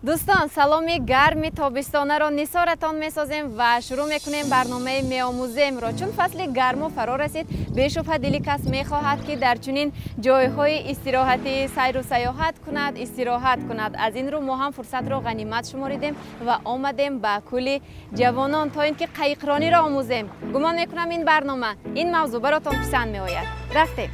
دوستان سلامی گرم تابستانه را نثارتان میسازیم و شروع میکنیم برنامه میآموزیم را. چون فصل گرما فرا رسید بشبهه دل کس میخواهد که در چنین جایهای استراحتی سیر و سیاحت کند، استراحت کند. از این رو ما هم فرصت را غنیمت شماریدیم و آمدیم به کل جوانان تا اینکه قایقرانی را آموزیم. گمان میکنم این برنامه این موضوع براتون پسند میآید. رفتیم.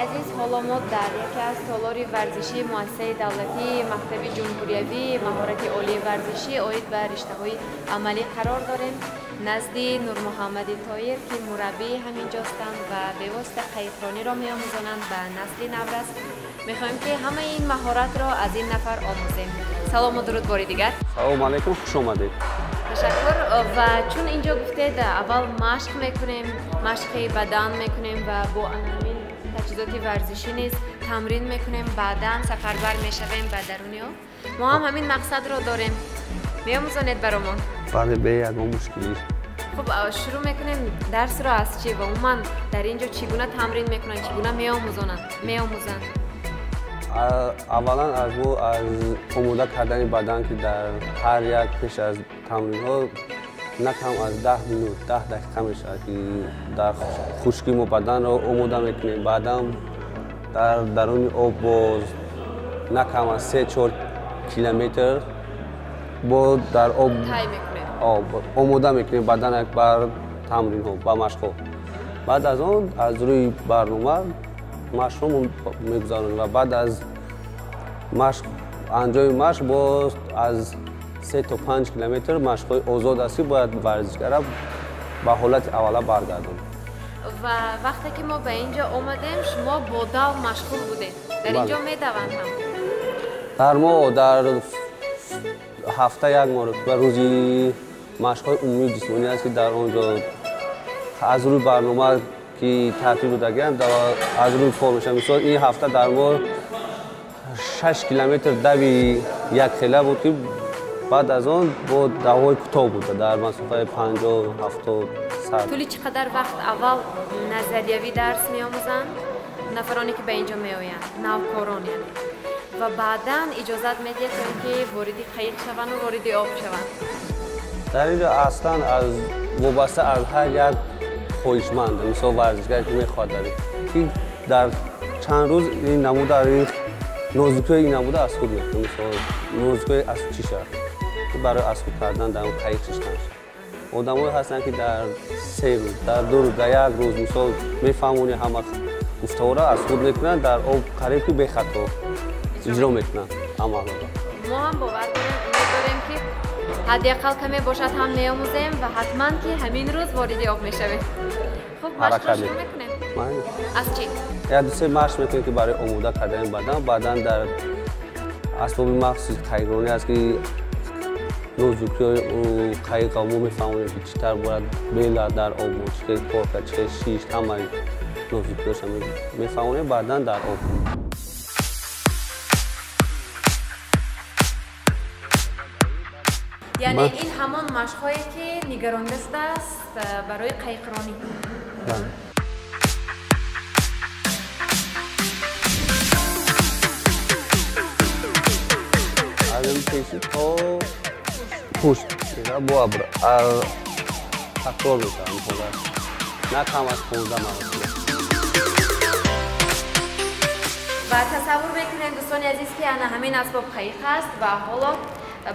عزیز، حالا ما در یکی از تالار ورزشی مؤسسه دولتی مکتب جمهوریوی مهارت عالی ورزشی آید به رشته‌های عملی قرار داریم نزد نور محمد طاهر که مربی همینجاستند و به واسطه قایقرانی را می‌آموزانند به نسل نورس. می‌خوایم که همه این مهارت را از این نفر آموزیم. سلام و درود بار دیگر. سلام علیکم، خوش آمدید. تشکر. و چون اینجا گفتید اول مشق می‌کنیم، مشق بدن می‌کنیم و با عناوین تجهیزات ورزشی نیز تمرین میکنیم، بعدا سفربر میشویم به درونیا. ما هم همین مقصد رو داریم. میآموزانید برامون؟ بله، به یک مشکلی. خب شروع میکنیم درس رو از چی و عموما در اینجا چگونه تمرین میکنن، چگونه میآموزن؟ اولا از آماده کردن بدن که در هر یک پیش از تمرین ها نه کم از 10 minut 10 دقیقه میشه که در خشکی ما بدن رو آماده میکنیم. بعدا در درون آب باز نه کم از 3-4 کیلومتر با در آب آماده میکنیم بدن یک بار تمرین ها و مشق ها. بعد از آن از روی برنامه مشق ها میگذاریم و بعد از مشق انجام مشق باز از 3 تا 5 کیلومتر مشق‌های آزاد است باید ورزشگر به حالت اوله برگردیم. و وقتی که ما به اینجا اومدیم شما با دو مشغول بودید. در اینجا میدوند هم؟ در ما در هفته یک مرتبه روزی مشق‌های عمومی جسمانی است که در آنجا از روی برنامه که ترتیب دادگان از روی کار میشه. مثلا این هفته در ما 6 کیلومتر دوی یک خیله بود که بعد از آن با دوای کوتاه بود در مسافه 50-70 ساعت. طولی چقدر وقت اول نظریوی درس میآموزند نفرانی که به اینجا میآیند، نوکاران یعنی، و بعدا اجازت میدید که وارد قایق شوند و وارد آب شوند؟ در اینجا اصلا از وابسته از هر یک خواهشمند مثلا ورزشگر که میخواد داره که در چند روز این نموده نازوکی این نموده از خود میکنه. مثلا نازوکی از چی شد برای اسکو کردن در اون قایق شش نشه. آدمایی هستن که در 3 روز در 2 روز در 1 روز مثلا میفهمونی همه گفتار را از خود میکنن در آب قریب که به خطا اجرا میکنن عملا. ما هم باور داریم که حداقل کمی باشد هم میآموزیم و حتما که همین روز وارد آب میشویم. خب مشق شروع میکنیم. از چی؟ یا دوسته مشق میکنیم که برای آماده کردن بدن در اسباب مخصوص قایقرانی است که نازوکی و قایق ما میفهمونیم که چطور باید بیل در آب و چطور کارکرد چطور شیش همه نازوکیاش هم میفهمونیم بعدا در آب. یعنی این همان مشق‌هایی که نگران‌دست است برای قایقرانی. بله. از این پیشی تا پشت با ابر تکرار میکنم نه کم از 15 مرتبه. و تصور بکنید دوستان عزیز که انا همین اسباب قایق است و حالا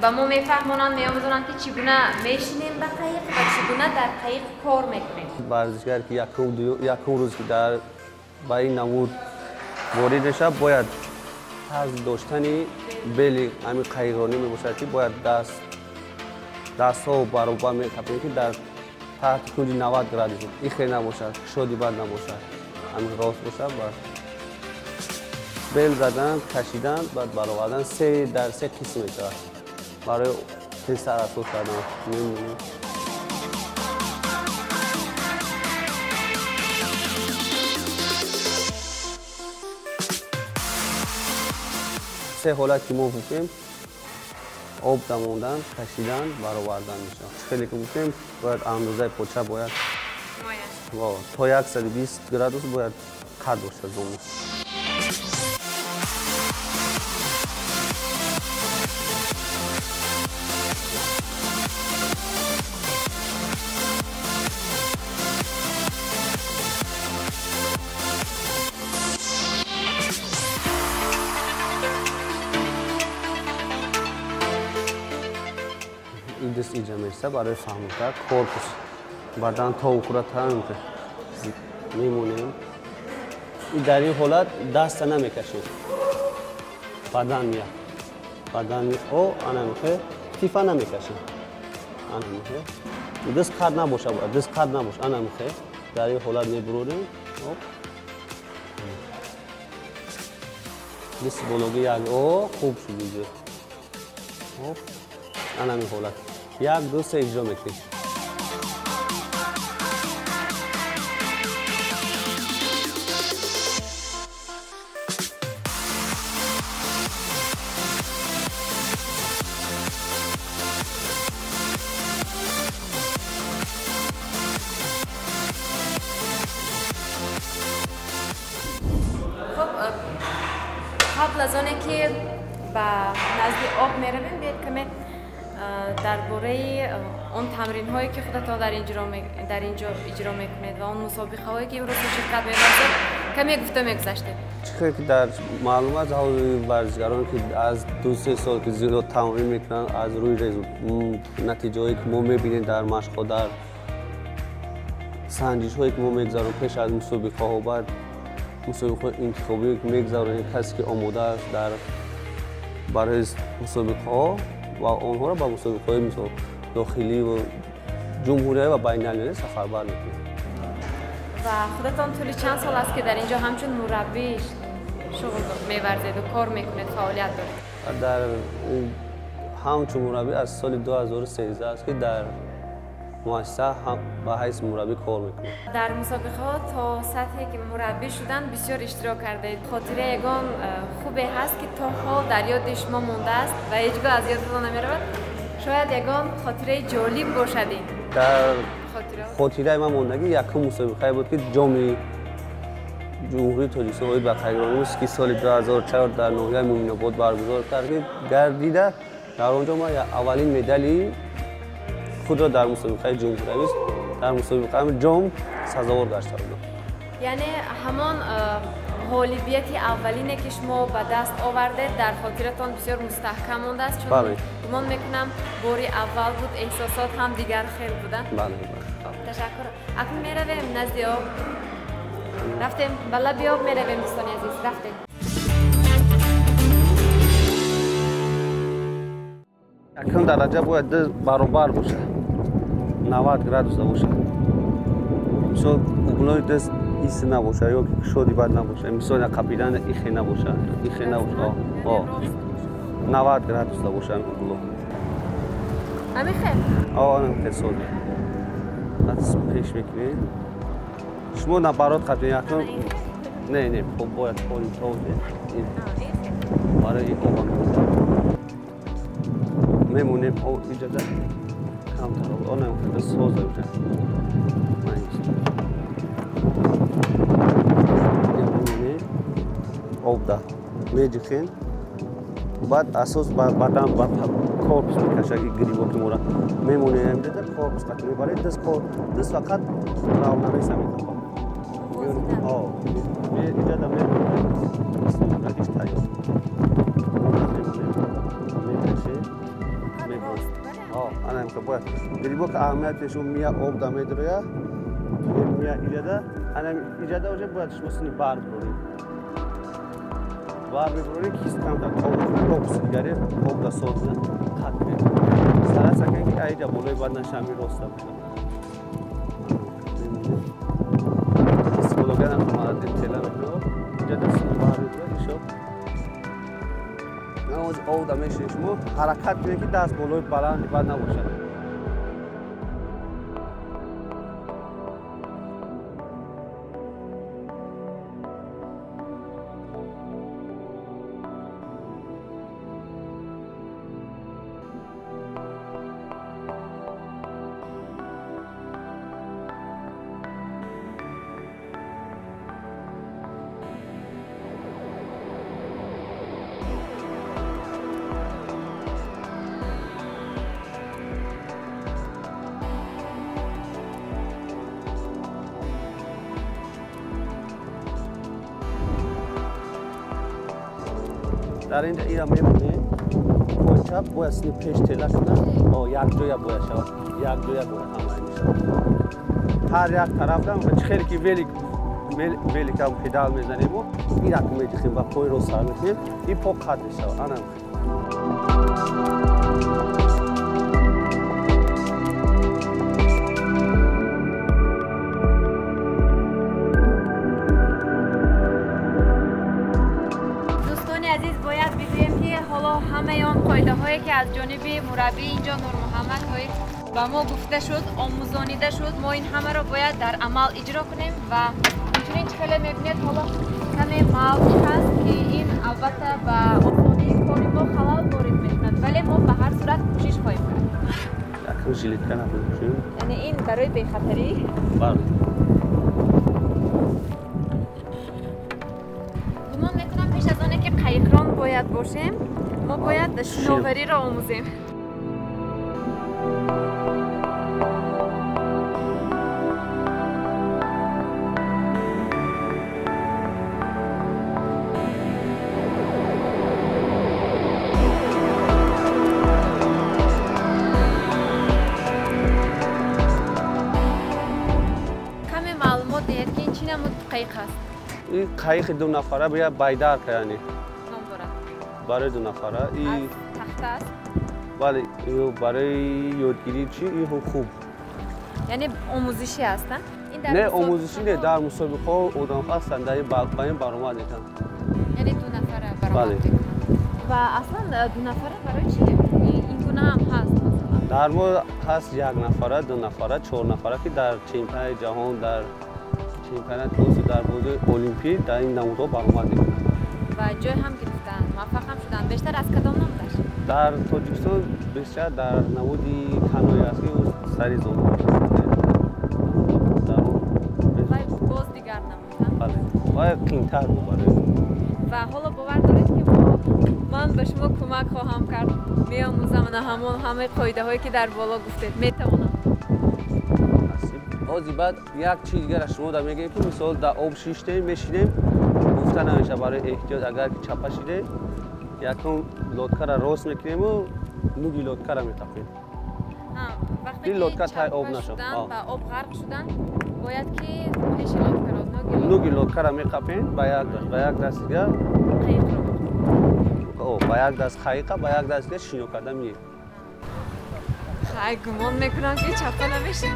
به ما میفهمونن میآموزونن که چگونه میشینیم به قایق و چگونه در قایق کار میکنیم. ورزشگر که یک روز که در با این نمود وارد نشه باید از داشتنی بیل همین قایقرانی میباشد که باید دست ها برابر میکپیم که در تحت کنج 90 گراد این خیلی نباشد، شادی بد نباشد، همین راست باشد. بیل زدن، کشیدن، بعد برآوردن 3 در 3 قسم میشه برای تست اصول کردن. می‌بینید 3 سه حالت که ما گفتیم آب دموندن، کشیدن، برآوردن میشه. خیلی که گفتیم باید اندازه پوچه باید تا 120 گرادوس باید قد باشه زمین. این دست اینجا میشه برای فهمیدن کورپوس بدن تا اخورت میمونیم. در این حالت دست نمیکشیم، بدن میاد، بدن میاد او انا میخه تیفا نمیکشیم، انا میخه دست قد نباشه، دست قد نباشه، انا میخه در این حالت میبرونیم. دست بلوگی یک او خوب شدیده. انا می حالت یک دو سه اجرا میکنیم. قبل از آنه که به نزد آب میرویم بیاید کمی درباره اون تمرین هایی که خودتان در اینجا اجرا میکنید و اون مسابقه هایی که امروز شرکت می‌کنید کمی گفته میگذشتید. چیزی که در معلومات ورزشکاران که از 2-3 سال که زیاد تمرین میکنن از روی نتیجه هایی که ما میبینیم در مشق در سنجش هایی که ما میگذاریم پیش از مسابقه ها و بعد مسابقه انتخابی که میگذاریم کسی که آماده است در برای مسابقه ها و آنها را به مسابقه های مثل داخلی و جمهوری و بین المللی سفربر میکنیم. و خودتان طول چند سال است که در اینجا همچون مربی شغل می‌ورزید و کار میکنید، فعالیت دارید؟ در همچون مربی از سال 2013 است که در مؤسسه هم با حیث مربی کار میکنم. در مسابقه ها تا سطحی که مربی شدن بسیار اشتراک کردید. خاطره یگان خوبی هست که تا حال در یاد شما مونده است و هیچگاه از یادتان نمیرود؟ شاید یگان خاطره جالب باشد. در خاطره من موندگی یکم مسابقه بود که جام جمهوری تاجیکستان با قهرمانی است که سال 2004 در ناحیه مومن‌آباد برگزار گردیده. در آنجا ما اولین مدالی خود را در مسابقه جمهوری در مسابقه جام سزاوار گشته بودم. یعنی همان غالبیت اولینه که شما به دست آورده در خاطرتان بسیار مستحکم مانده است، چون گمان میکنم باری اول بود، احساسات هم دیگر خیلی بودن. بله. تشکر. اکنون میرویم نزد آب. رفتیم به لب آب میرویم دوستان عزیز. رفتیم. اکنون درجه باید برابر باشه، 90 گرادوس باشه. مثلا اگلای دست ایست نباشه یا شادی بد نباشه، مثلا قپیدن ایخی نباشه، 90 گرادوس باشه اگلا. همین خیلی؟ همین خیلی ساده. از پیش میکنید. شما نبرات قطعی اکنون نه خب باید خواهیم تازه برای این آبان میمونیم او اجازه کمتر بود، آنم که سازه بوده میمونیم آب ده میجخین بعد اساس بدن بعد کارپس میکشه که گریبا که مورا میمونیم اجازه کارپس قطعی برای دست فقط راو نمیسه میکنم اجازه میمونیم ردیش تایید انا که باید گریبا که اهمیتشون میاد آب دمه درویا میاد ایجاده انا ایجاده وجه باید شما سنی بار برونی بار برونی کیست کم تا آب سیگاری آب دا سوزه خط می سرا سکن که ایجا بولوی بعد نشامی روسته بشه سکولوگان هم مارا دلتیلا میکنو ایجاده سنی بار برونی شو نماز او دمه شما حرکت کنه که دست بلوی بلند بعد نباشه. در اینجا ایرا میبینید کنچه باید سنی پیش تلا شدن او یک جویا باید شود یک جویا باید همه میشود هر یک طرف هم خیلی که ویلی که هم پیدال میزنیم و این رقم میدیخیم و پای رو سر میکنیم این پاک خط میشود آنم همه آن قاعده هایی که از جانب مربی اینجا نور محمد هایی و ما گفته شد آموزانیده شد ما این همه را باید در عمل اجرا کنیم و همچنین خیلی میبینید حالا کمی موج هست که این البته به آسانی کاری ما خلال وارد میکند ولی ما به هر صورت کوشش خواهیم کرد. یکم ژیلیت کنیم یعنی این برای بی‌خطری؟ بله. گمان میکنم پیش از آنه که قایقران باید باشیم ما باید شناوری را آموزیم. کمی معلومات دهید که این چی نمود قایق هست؟ این قایق دو نفره باید بایدار کنی. برای دو نفره این تخت است. بله برای یادگیری چی این خوب. یعنی آموزشی هستن؟ نه آموزشی نه در مسابقه آدم هستن در این برنامه دیدن. یعنی دو نفره برنامه دیدن. و اصلا دو نفره برای چیه؟ این گونه هم هست مثلا؟ در ما هست یک نفره، دو نفره، 4 نفره که در چمپیونات جهان در چمپیونات روز در بازی المپیک در این نمودها برنامه دیدن. و جای هم گرفتن، موفق هم شدن. بیشتر از کدام نمودش؟ در تاجیکستان بیشتر در نمودی کنوی است که سری زمان باشه. باز دیگر نمودن؟ بله. باید قیمتر ببره. و حالا باور دارید که من به شما کمک خواهم کرد. می‌آموزم همه قاعده هایی که در بالا گفتید. میتوانم. بازی بعد یک چیز دیگر شما در میگه که مثال در آب شیشته میشینیم گفتن همیشه برای احتیاط اگر که چپه شده یکم لودکه را راست میکنیم و نوگی لودکه را میتپیم. وقتی که چپه شدن و آب غرق شدن باید که پیش لودکه را نوگی لودکه را میقپیم با یک دست دیگر قایق رو با یک دست قایق با یک دست دیگر شینو کرده میه. خیلی گمان میکنم که چپه نمیشه.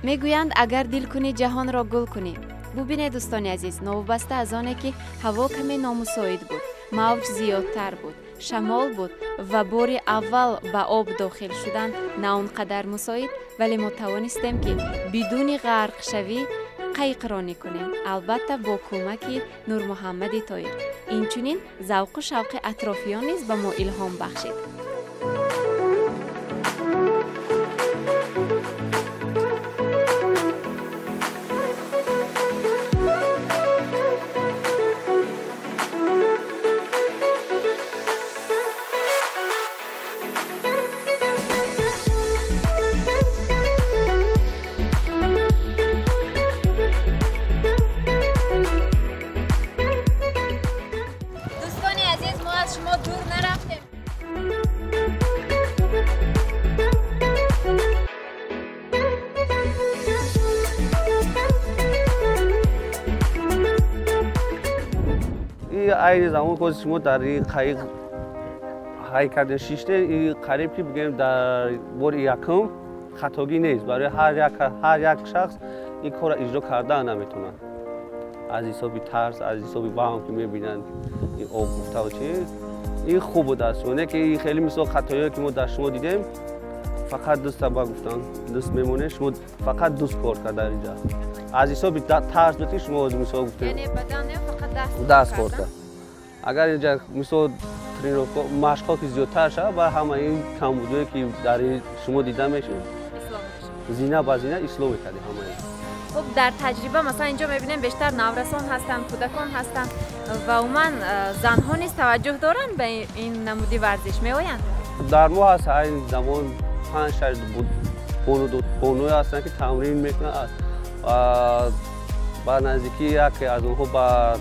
میگویند اگر دل کنی جهان را گل کنی. ببینید دوستان عزیز نوبسته از آنه که هوا کمی نامساعد بود موج زیادتر بود شمال بود و بار اول به آب داخل شدن نه آنقدر مساعد ولی ما توانستیم که بدون غرق شوی قایق رانی کنیم البته با کمک نور محمد طاهر. اینچنین ذوق و شوق اطرافیان نیز به ما الهام بخشید. شما دور نرفتیم. عین زمان که شما در این قایق های کردن شیشته این قریب که بگیم در بار یکم خطاگی نیست برای هر یک شخص این کار را اجرا کرده نمیتونن از حسابی ترس از حسابی وهم که میبینن این آب گفته و چی این خوب بود است نه که این خیلی مثلا خطایی که ما در شما دیدیم فقط دوست با گفتن دوست میمونه شما فقط دوست کار کرده در اینجا از حسابی ترس بتی شما مثلا گفتیم یعنی بدن فقط دست کار کرد اگر اینجا مثلا مشقا که زیادتر شد و همه این کمبودی که در شما دیده میشه زینه با زینه اصلاح میکردی همه این خب در تجربه مثلا اینجا میبینیم بیشتر نورسان هستن کودکان هستن و عموما زنها نیز توجه دارن به این نمودی ورزش میآیند در ما هست این زمان 5-6 بانوی هستن که تمرین میکنن و با نزدیکی یکی از اونها با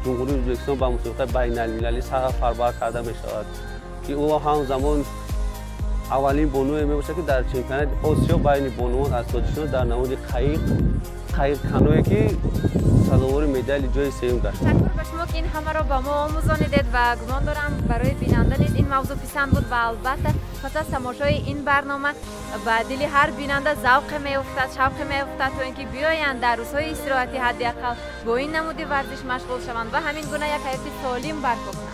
جمهوری ازبکستان با مسابقه بین المللی سفر کرده می شود که او هم زمان اولین بانوی می باشه که در چمپیونات آسیا بین بانوان از تاجیکستان در نماد قایق کنوی که سزاوار مدال جای سوم گشت. تشکر به شما که این همه را با ما آموزانیدید و گمان دارم برای بیننده نیز این موضوع پسند بود و البته پس از تماشای این برنامه به دل هر بیننده ذوق میافتد شوق میافتد تا اینکه بیایند در روزهای استراحتی حداقل با این نمودی ورزش مشغول شوند و همین گونه یک حیات سالم برپا کنند.